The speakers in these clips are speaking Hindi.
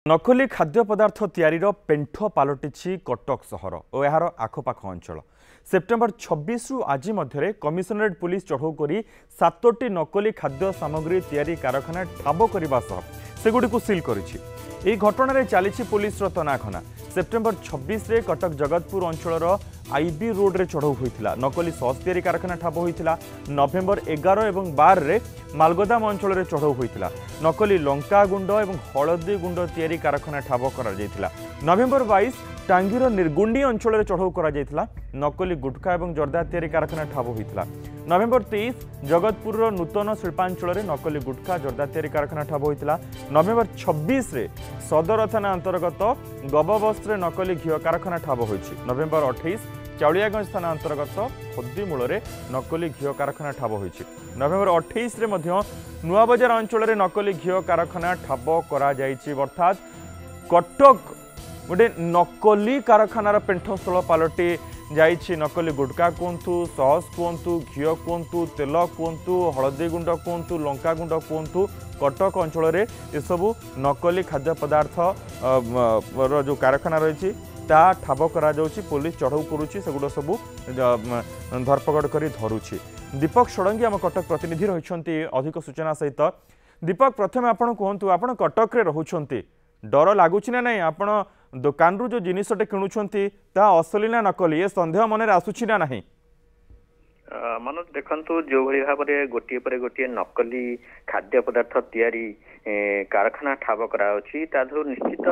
नकली खाद्य पदार्थ तैयारीर पेंठ पलटि कटक सहर और यार आखपाख अंचल। सेप्टेम्बर 26 रु आज मध्य कमिशनरेट पुलिस चढ़ऊ कर 7टी नकली खाद्य सामग्री तैयारी कारखाना ठाब करने सेगुड़ी सिल कर घटन चली पुलिस तनाखना। सेप्टेम्बर 26 रे कटक जगतपुर अंचल आईबी रोड रे चढ़ऊ होता नकली सस तैयारी कारखाना ठाब होता। नवेम्बर 11 और 12 रे मालगोदाम अंचल रे चढ़ऊ होता नकली लंका गुंड और हलदी गुंड तैयारी कारखाना ठाब कर। नवेम्बर 22 टांगीर निर्गुंडी अंचल रे चढ़ऊ कर नकली गुटखा और जर्दा तैयारी कारखाना ठाब होता। नवेम्बर 23 जगतपुर नूतन शिल्पांचल रे नकली गुटखा जर्दा तैयारी कारखाना ठाब होता। नवेम्बर 26 रे सदर थाना अंतर्गत गबबस्त्रे नकली घीओ कारखाना ठाब होइछि। नवेम्बर 28 चाउलियागंज थाना अंतर्गत खद्दीमूल नकली घीओ कारखाना ठाब होइछि। नवेम्बर 28 रे मध्य नुआ बजार अंचल रे नकली घीओ कारखाना ठाब करा जाइछि। अर्थात कटक गोटे नकली कारखानार पेंठस्थल पलटि जाइछि। नकली गुटका कहतु, सस कहतु, घीओ कहतु, तेल कहतु, हलदी गुंड कहतु, लंका गुंड कहतु, कटक अंचल रे एसबू नकली खाद्य पदार्थ जो कारखाना रही ठाब करा जाउछि। पुलिस चढ़ऊ करुछि सेगुड़ा सबू धरपकड़ करी धरुछि। दीपक षडंगी आम कटक प्रतिनिधि रही अधिक सूचना सहित। दीपक प्रथम आपण कहतु आपण कटक रे रहुछंती डर लगुच ना नहीं आपण दुकान रु जो जिनसटे किणुछंती ता असली ना नकली ये संदेह मन आसुछि ना नहीं? मनोज देखंतु जो भली भाव में गोटे पर गोटे नकली खाद्य पदार्थ तैयारी कारखाना ठाब कराउछि ताधु निश्चित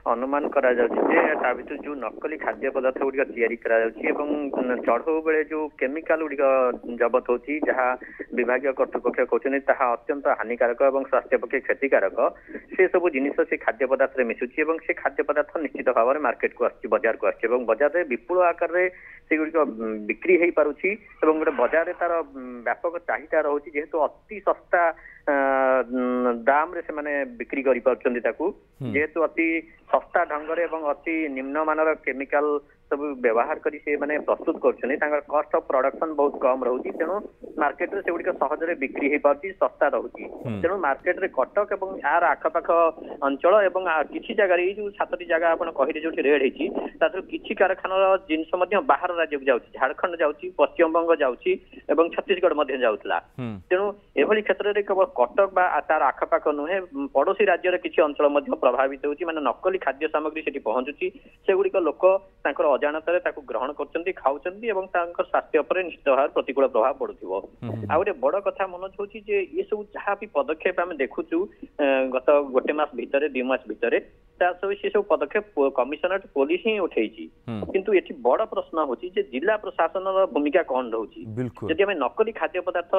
अनुमान करा जाउछि जे ता भितर जो नकली खाद्य पदार्थ गुडी तैयारी करा जाउछि एवं चढ़ऊ बेले जो केमिकल गुडी जबत होछि जहा विभागीय कर्तृपक्ष कहउछनि ताहा अत्यंत हानिकारक एवं स्वास्थ्य पक्षे क्षतिकारक से सब जिनिस से खाद्य पदार्थ रे मिसुछि एवं से खाद्य पदार्थ निश्चित भाव में मार्केट को आछि, बाजार को आछि एवं बाजार रे विपुल आकार रे से गुडी बिक्री हेई पारुछि एवं गोटे बाजार रे तार व्यापक चाहिदा रहउछि जेहेतु अति सस्ता दाम रे से माने बिक्री करि पाउछन्ती ताकू जेहेतु अति सस्ता ढंग एवं अति निम्न मानर केमिकल सब व्यवहार करी से माने प्रस्तुत करछनी तांकर कॉस्ट ऑफ प्रोडक्शन बहुत कम रहउची तेनु मार्केट रे सेगुडी सहज रे बिक्री हे पाउची सस्ता रहउची तेनु मार्केट रे कटक एवं यार आखपाख अंचल एवं किछि जगह रे जो 7टी जगह आपण कहिले जोठी रेड हेची ताथु किछि कारखाना जिंस मध्ये बाहर राज्य जाउची, झारखंड जाउची, पश्चिम बंग जाउची एवं छत्तीसगढ़ मध्ये जाउतला। तेनु एभली क्षेत्र रे केवल कटक बा तार आखपाख नुहे पड़ोसी राज्य रे किछि अंचल मध्ये प्रभावित होउची माने नकली खाद्य सामग्री सेठी पहुंचुची सेगुडी को लोक तांकर अजाणतारे ताकू ग्रहण करछन्ती खाउछन्ती एवं तांकर स्वास्थ्य पर निश्चित भाव प्रतिकूल प्रभाव पडुथिबो। आ गोटे बड़ कथा मनोज होची जे ये सब जहा भी पदक्षेप हम देखुचु गत गोटे मास भितरे 2 मास भितरे ता सब से सब पदक्षेप कमिशनरेट पुलिस ही उठेइची किंतु एठी बड़ प्रश्न होची जे जिला प्रशासन रो भूमिका कोन रहउची। जदि हम नकली खाद्य पदार्थ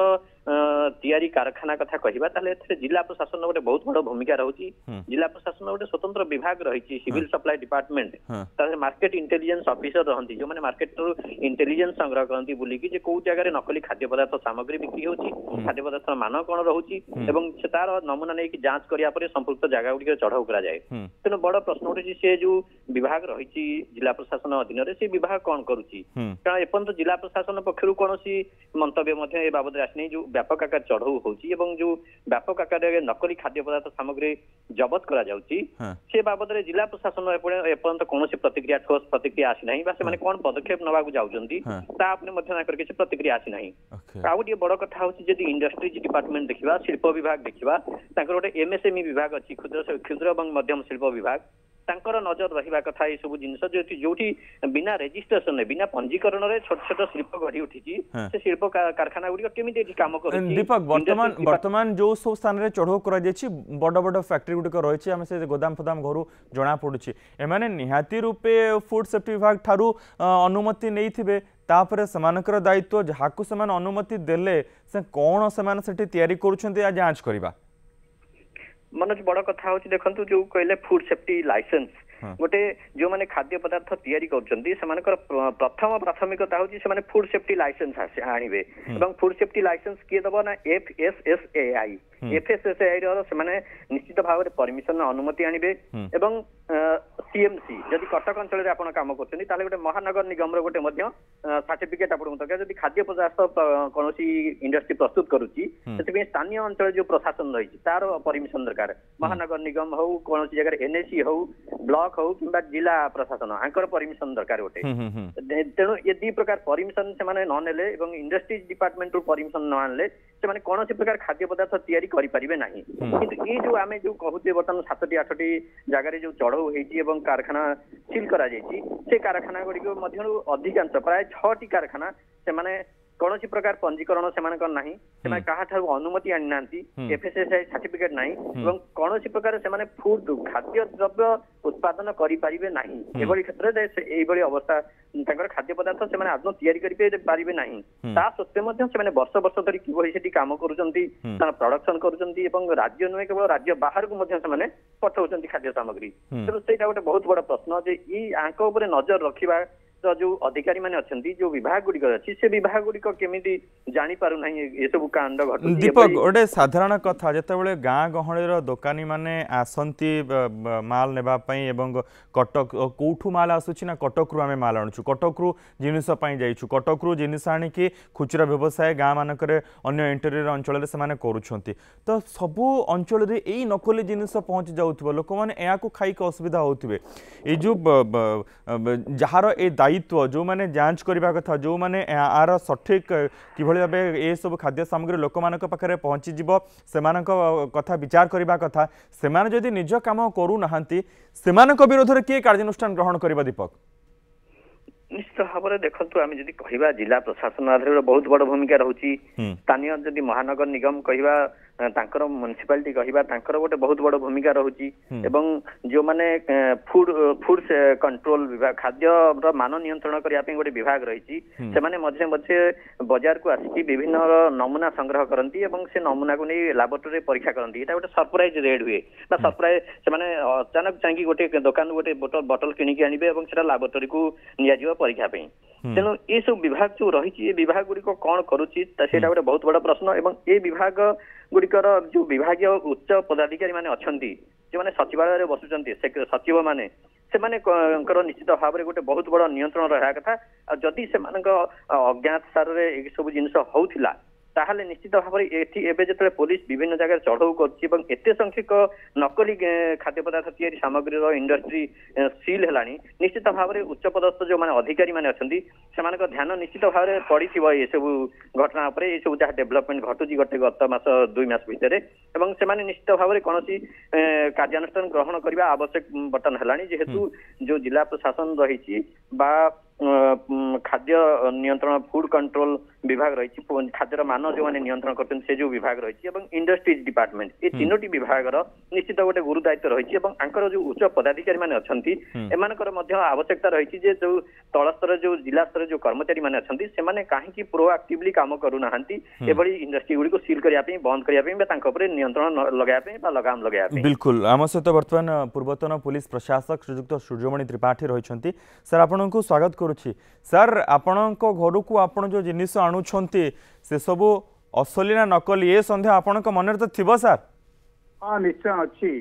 तैयारी कारखाना कथा कहिबा ताले एथे जिला प्रशासन गोटे बहुत बड़ भूमिका रहउची। जिला प्रशासन गोटे स्वतंत्र विभाग रहिची सिविल सप्लाई डिपार्टमेंट ताले मार्केट इंटेलिजेंस ऑफिसर रहंती जो माने मार्केट रो इंटेलिजेंस संग्रह करंती बुली कि जे को जगह रे नकली खाद्य पदार्थ सामग्री बिक्री होची, खाद्य पदार्थ मान कोन रहउची एवं से तार नमूना नै कि जांच करिया परे संपुक्त जगह गुडी चढ़ाऊ करा जाय। तेनो बड़ प्रश्न उठे से जो विभाग रहिची जिला प्रशासन अधीन रे से विभाग कोन करूची कारण एपंत जिला प्रशासन पक्षरु कोनोसी मंतव्य मध्ये ए बाबद आसनै जो व्यापक आकार चढ़ाऊ होची एवं जो व्यापक आकार रे नकली खाद्य पदार्थ सामग्री जब्त करा जाउची से बाबद रे जिला प्रशासन एपंत कोनोसी प्रतिक्रिया ठोस प्रतिक्रिया आसी नाही बा से माने कोन पदक्षेप नबा को जाउचंती ता आपने मध्ये ना करके प्रतिक्रिया आसी नाही। आ गोटे बड़ कथा होची जदि इंडस्ट्री डिपार्टमेंट देखिबा, शिल्प विभाग देखिबा तांकर गोटे एमएसएमई विभाग अछि क्षुद्र एवं मध्यम शिल्प विभाग तांकर नजर रहिबा कथा ए सब जिनिस जोठी बिना रजिस्ट्रेशन बिना पंजीकरण रे छोट छोट शिल्प गढ़ी उठिची से शिल्प कारखाना गुडी केमिति एठी काम करूची। दीपक वर्तमान जो सब स्थान रे चढ़ो करा जेछि बड़ बड़ फैक्ट्री गुडी को रहिछि हम से गोदाम फदाम घरु जणा पडुछि एमाने निहाती रूपे फूड सेफ्टी विभाग थारु अनुमति नैथिबे तापर समानकर दायित्व जहाकु समान अनुमति देले से कोन समान सेठी तयारी करूछन्ते आ जांच करबा। मनोज बड़ कथा होची देखंतु जो कहले फूड सेफ्टी लाइसेंस गोटे जो माने खाद्य पदार्थ तैयारी करछन्ती समानकर प्रथम प्राथमिकता होची से माने फूड सेफ्टी लाइसेंस आनिबे एवं फूड सेफ्टी लाइसेंस किए दबो ना एफएसएसएआई रो से माने निश्चित भाव रे परमिशन अनुमति आनिबे एवं सीएमसी जदि कटक अंचल में आपण काम करछनी ताले गोटे महानगर निगम रो गोटे मध्य सर्टिफिकेट आपण दरकार जदि खाद्य पदार्थ कोनोसी इंडस्ट्री प्रस्तुत करूची सेति स्थानीय अंचल जो प्रशासन रही तार परमिशन दरकार महानगर निगम हो कोनोसी जगह एनएसी हो ब्लॉक हो किंबा जिला प्रशासन आंकर परमिशन दरकार गोटे तेणु ये दी प्रकार परमिशन से माने न नेले एवं इंडस्ट्रीज डिपार्टमेंट रो परमिशन न आनले से माने कोनोसी प्रकार खाद्य पदार्थ तैयारी करि परिबे नाही किंतु ये जो आमे जो कहूते बर्तमान 7टी 8टी जगह रे जो चढ़ऊ हेची एवं कारखाना सील करा जायछि से कारखाना गुडी को मध्यरु अधिकांश प्राय 6टी कारखाना से माने कौन प्रकार पंजीकरण से काठार अनुमति आनी ना एफएसएसआई सर्टिफिकेट ना कौन प्रकार से फूड खाद्य द्रव्य उत्पादन करें ना क्षेत्र में अवस्था खाद्य पदार्थ से आदम तैयारी ना सत्वे वर्ष वर्ष धरी कि कम कर प्रडक्शन कर राज्य नुहे केवल राज्य बाहर को पठाऊँ खाद्य सामग्री तेणु से गोटे बहुत बड़ा प्रश्न जे आंक नजर रखा तो जो अधिकारी माने अछंती जो विभाग गुडी अछि से विभाग गुडी को केमिति जानि पारु नाही ए सब कांड घटु दीपक ओडे साधारण कथा जते बेले गां गहळेर दोकानी माने आसंती माल नेबा पई एवं कटक कोठु माल आसुछि ना कटक रु आमे माल आणछु कटक रु जिनिस पई जाइछु कटक रु जिनिस आनि कि खुचरा व्यवसाय गां मानकरे अन्य इंटीरियर अंचल रे से माने करूछंती तो सबु अंचल रे एई नकली जिनिस पहुंच जाउथबो लोक माने एया को खाई के असुविधा होउतबे ए जो जहार ए दायित्व जो माने जांच करबा कथा जो माने आर सठिक किभଳି भाबे ए सब खाद्य सामग्री लोक मानक पाखरे पहुंची जिवो सेमानक कथा विचार करबा कथा सेमान जदि निज काम करू नाहंती सेमानक विरोध रे के कार्यानुष्ठान ग्रहण करबा दीपक निश्चित भाव में देखु आम जदि कह जिला प्रशासन आधार बहुत बड़ भूमिका रही स्थानीय जदि महानगर निगम कह म्युनिसिपालिटी कह गोटे बहुत बड़ भूमिका रही जो माने फूड फूड कंट्रोल विभाग खाद्य मान नियंत्रण करने गोटे विभाग रही मझे मझे बाजार को आसिक विभिन्न नमूना संग्रह करती से नमूना को नहीं लाबोरेटरी परीक्षा करती गोटे सरप्राइज रेड हुए सरप्राइज से अचानक चाहिए गोटे दुकान गोटे बोतल किणिकी आने लाबोरेटरी को निया परीक्षा तेणु ये सब विभाग जो रही विभाग गुड़िक कौन करुच्ची गोटे बहुत बड़ा प्रश्न एवं ये विभाग गुड़िकर जो विभाग उच्च पदाधिकारी माने अच्छी जो मैंने सचिवालय बसुंच सचिव मैंने से निश्चित भाव में गोटे बहुत बड़ा नियंत्रण रहा कथा जदि से अज्ञात सार सब जिन होता ताहले निश्चित भाव में एवं जो पुलिस विभिन्न जगह चढ़ऊ करते संख्यक नकली खाद्य पदार्थ तैयारी सामग्री इंडस्ट्री सील है निश्चित भाव में उच्च पदस्थ जो मैंने अधिकारी मैंने अच्छा ध्यान निश्चित भाव में पड़ी ये सब घटना उपर ये सब जहाँ डेभलपमेंट घटुची गोटे गत मास 2 मास भितर से निश्चित भाव में कौन कार्यानुष्ठान ग्रहण करने आवश्यक बर्तमान है जेहेतु जो जिला प्रशासन रही खाद्य नियंत्रण फूड कंट्रोल विभाग रही खाद्यर मान जो मैंने नियंत्रण करते जो विभाग रही इंडस्ट्रीज डिपार्टमेंट ये 3टी विभाग निश्चित गोटे गुरु दायित्व रही जो उच्च पदाधिकारी मैंने अच्छा आवश्यकता रही जो तल स्तर जो जिला स्तर जो कर्मचारी मैंने अच्छा कहीं प्रोआक्टिवली काम करूना इंडस्ट्री गुड़ी को सील करने बंद करने नियंत्रण लगाई लगाम लगाई बिल्कुल आम सहित बर्तमान पूर्वतन पुलिस प्रशासक श्रीजुक्त सूर्यमणि त्रिपाठी रही सर आपको स्वागत करुच्ची सर आपण घर को आप जो जिनिस आणुछंती से सब असली ना नकली ये सन्देह आपण मन तो थिबो सर हाँ निश्चय अच्छी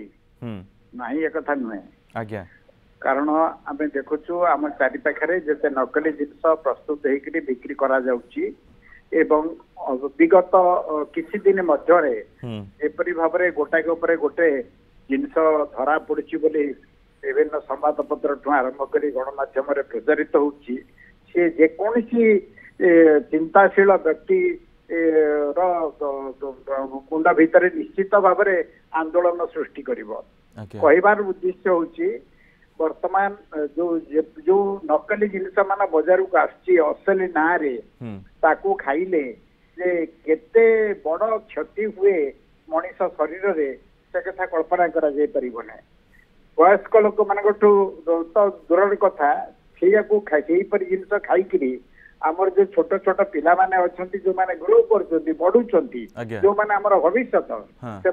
नहीं एक कथा नुहे आज्ञा कारण आम देखुचु आम चारि पाखे जिते नकली जिनस प्रस्तुत होकर बिक्री करा जाउची एवं विगत किसी दिन मध्य एपरी भाव में गोटे गोटे जिनस धरा पड़ी बोली विभिन्न संवादपत्र आरंभ कर गणमाध्यम प्रचारित होची से जेकोसी चिंताशील व्यक्ति कुंड भितर निश्चित भाव में आंदोलन सृष्टि कहबार उद्देश्य होची वर्तमान जो नकली जिनस मान बाजार को असली ना रे ताकू खाइले जे केते बड़ क्षति हुए मनीष शरीर रे से कथा कल्पना करा जाय परिबो नै वयस्क लोक मान तो दूर कथा पर जिनस खाई आमर जो छोट छोट पिला माने अछंती जो माने ग्रो करछंती बढ़ुछंती जो माने हमर भविष्य से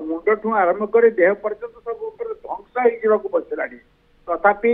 मुंड ठू आरंभ कर देह पर्यंत सब ऊपर ध्वंस हो जावाक बसलानी तथापि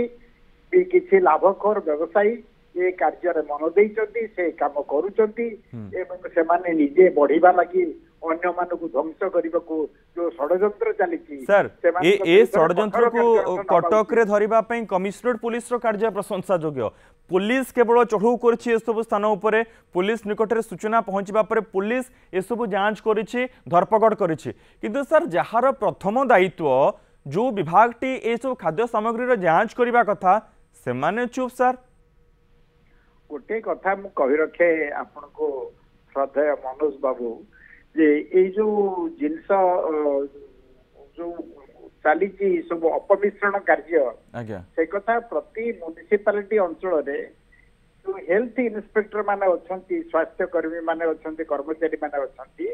किसी लाभखोर व्यवसायी ये कार्य मन देइछंती से काम करूछंती एवं से माने निजे बढ़िबा लागि अन्य मानकु ध्वंस करबाकू जो षडयंत्र चली सर ए षडयंत्र को कटक रे धरिबा पई कमिश्नरेट पुलिस रो कार्य प्रशंसा योग्य पुलिस केवल चढ़ऊ करछि ए सब स्थान उपरे पुलिस निकट रे सूचना पहुंचबा परे पुलिस ए सब जांच करिछि धरपकड़ करिछि किंतु सर जहार प्रथम दायित्व जो विभाग टी ए सब खाद्य सामग्री रो जांच करबा कथा से माने चुप सर गोटे कथा मु कहि रखे आपन को श्रद्धेय मनोज बाबू जे ए जो जिनस जो चली सब अपमिश्रण कार्य से कथा प्रति म्युनिसिपालिटी अंचल रे जो हेल्थ इन्स्पेक्टर माने अछंती स्वास्थ्य कर्मी माने अछंती कर्मचारी माने अछंती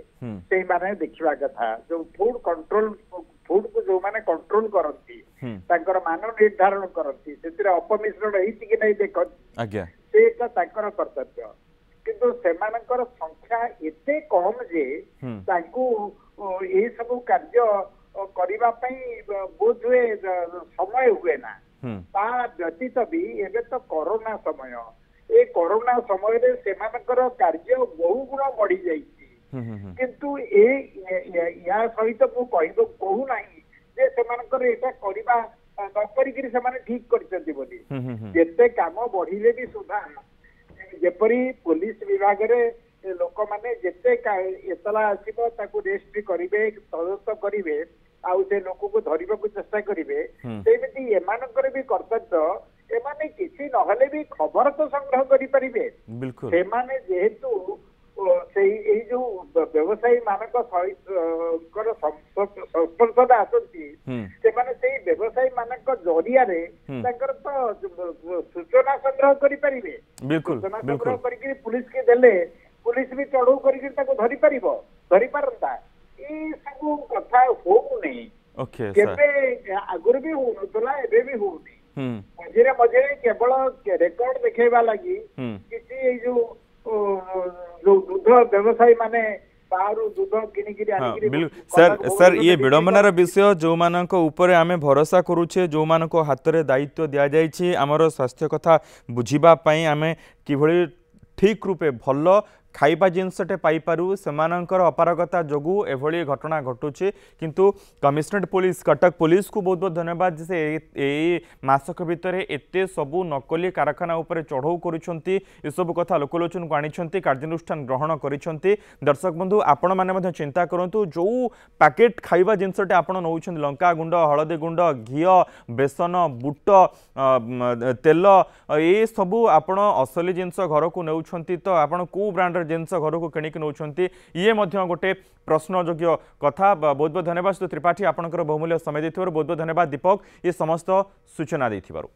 से माने देखिबा कथा जो फूड कंट्रोल फूड को जो माने कंट्रोल करंती तांकर मान निर्धारण करंती सेतिरा अपमिश्रण हेछि कि नै देख आज्ञा सेटा तांकर कर्तव्य किंतु सेमानकर संख्या एते कम जे तांको ए सब कार्य करबा पई बोध हुए समय हुए ना ता व्यतीत भी एबे तो कोरोना समय ए कोरोना समय रे सेमानकर कार्य बहु गुण बढ़ी जाईची किंतु ए या सहित मु कहबो कहू नाही जे सेमानकर एटा करबा न करिकरी सेमाने ठीक करचंती बोली जेते काम बढ़िले भी सुधा जेपरी पुलिस विभाग रे लोक माने जेते एतला आसीबो ताकू रेस्ट करिवे तदस्त करिवे आउ से लोक को धरिबा को चेष्टा करिवे सेमिति एमानकर भी कर्तव्य एमाने किछि नहले भी खबर तो संग्रह करि परिबे बिल्कुल सेमाने जेहेतु से ए जो व्यवसायी मानक कर संस्पर्श आसती सेमाने से व्यवसायी मानक जरिया रे ताकर तो सूचना संग्रह करि परिबे बिल्कुल सूचना संग्रह करिकरी पुलिस के देले पुलिस भी चढ़ऊ करिकरी ताको धरि परिबो धरि पारंता ई सब कथा हो नै ओके केबे आगुर भी हो नतला एबे भी हो नै मझिरे मझिरे केवल रेकॉर्ड देखेबा लागि किछि ए जो दूध व्यवसायी माने बाहरु दूध किनिकिरी आनिकिरी सर ये विडंबनार विषय जो मानक ऊपर आमे भरोसा करूछे जो मानक हाथ रे दायित्व दिया जायछि हमर स्वास्थ्य कथा बुझिबा पई आमे किभଳି ठीक रूपे भल खाइबा जिनसटे पाइपारू सेमानंकर अपारगता जोगु एभली घटना घटुचे किंतु कमिश्नरेट पुलिस कटक पुलिस को बहुत बहुत धन्यवाद से ए मासक भितर एते सबु नकली कारखाना ऊपर चढ़ऊ करूछंती ए सब कथा लोकलोचन को आनिछंती कार्यानुष्ठान ग्रहण करिछंती दर्शक बंधु आपण माने मध्ये चिंता करंतु जो पैकेट खाइबा जिनसटे आपण नउछंती लंका गुंड हळदी गुंड घी बेसन बुट तेल ए सबु आपण असली जिनस घर को नेउछंती तो आपण को ब्रांड जिनस घर को किणिक नौकरी ये गोटे प्रश्नयोग्य कथा बहुत बहुत धन्यवाद त्रिपाठी आपंकर बहुमूल्य समय देथिबारु बहुत बहुत धन्यवाद दीपक ये समस्त सूचना देथिबारु।